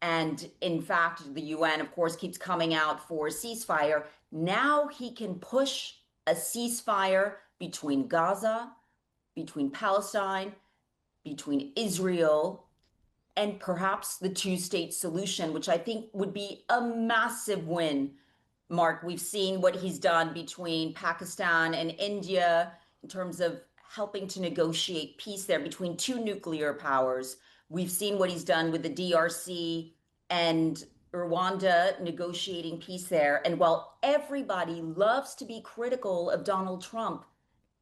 And in fact, the UN, of course, keeps coming out for a ceasefire. Now he can push a ceasefire between Gaza, between Palestine, between Israel, and perhaps the two-state solution, which I think would be a massive win. Mark, we've seen what he's done between Pakistan and India in terms of helping to negotiate peace there between two nuclear powers. We've seen what he's done with the DRC and Rwanda negotiating peace there. And while everybody loves to be critical of Donald Trump,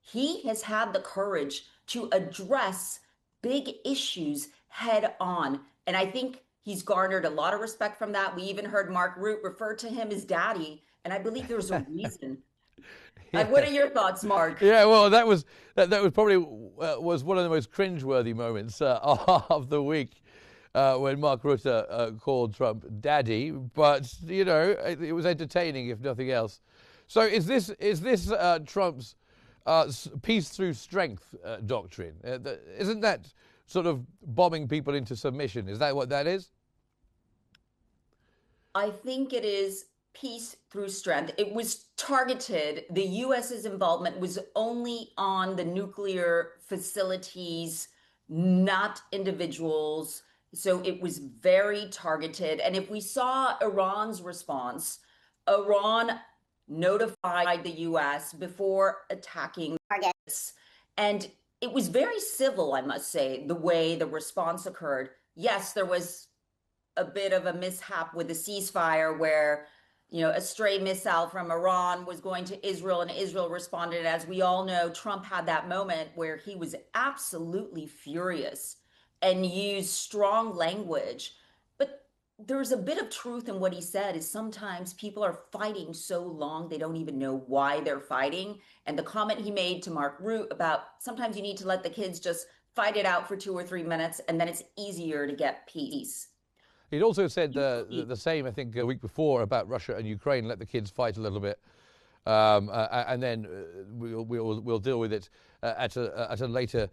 he has had the courage to address big issues head on. And I think he's garnered a lot of respect from that. We even heard Mark Root refer to him as daddy. And I believe there's a reason. What are Yeah. your thoughts, Mark? Yeah, well, that was probably was one of the most cringeworthy moments of the week when Mark Rutte called Trump daddy. But it was entertaining, if nothing else. So, is this Trump's peace through strength doctrine? Isn't that sort of bombing people into submission? Is that what that is? I think it is peace through strength. It was targeted. The US's involvement was only on the nuclear facilities, not individuals. So it was very targeted. And if we saw Iran's response, Iran notified the US before attacking targets. And it was very civil, I must say, the way the response occurred. Yes, there was a bit of a mishap with the ceasefire where a stray missile from Iran was going to Israel and Israel responded. As we all know, Trump had that moment where he was absolutely furious and used strong language. But there's a bit of truth in what he said is sometimes people are fighting so long they don't even know why they're fighting. And the comment he made to Mark Root about sometimes you need to let the kids just fight it out for 2 or 3 minutes and then it's easier to get peace. He'd also said the same, I think, a week before about Russia and Ukraine. Let the kids fight a little bit, and then we'll deal with it at a later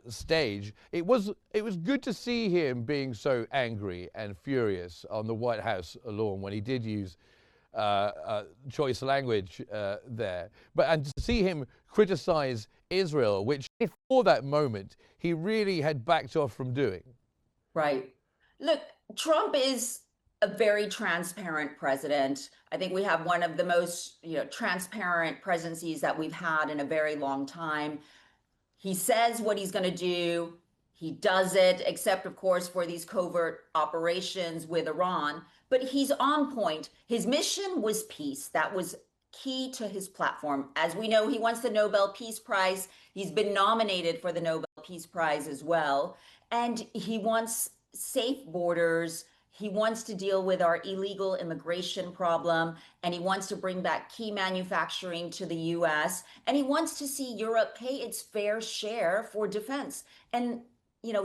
stage. It was good to see him being so angry and furious on the White House lawn when he did use choice language there, and to see him criticize Israel, which before that moment he really had backed off from doing. Right. Look, Trump is a very transparent president. I think we have one of the most, transparent presidencies that we've had in a very long time. He says what he's going to do. He does it, except, of course, for these covert operations with Iran. But he's on point. His mission was peace. That was key to his platform. As we know, he wants the Nobel Peace Prize. He's been nominated for the Nobel Peace Prize as well. And he wants safe borders. He wants to deal with our illegal immigration problem, and he wants to bring back key manufacturing to the US, and he wants to see Europe pay its fair share for defense. And,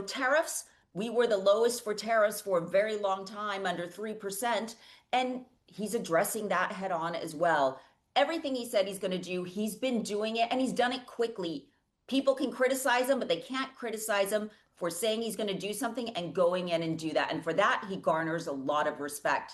tariffs, we were the lowest for tariffs for a very long time, under 3%, and he's addressing that head on as well. Everything he said he's going to do, he's been doing it, and he's done it quickly. People can criticize him, but they can't criticize him for saying he's going to do something and going in and do that. And for that, he garners a lot of respect.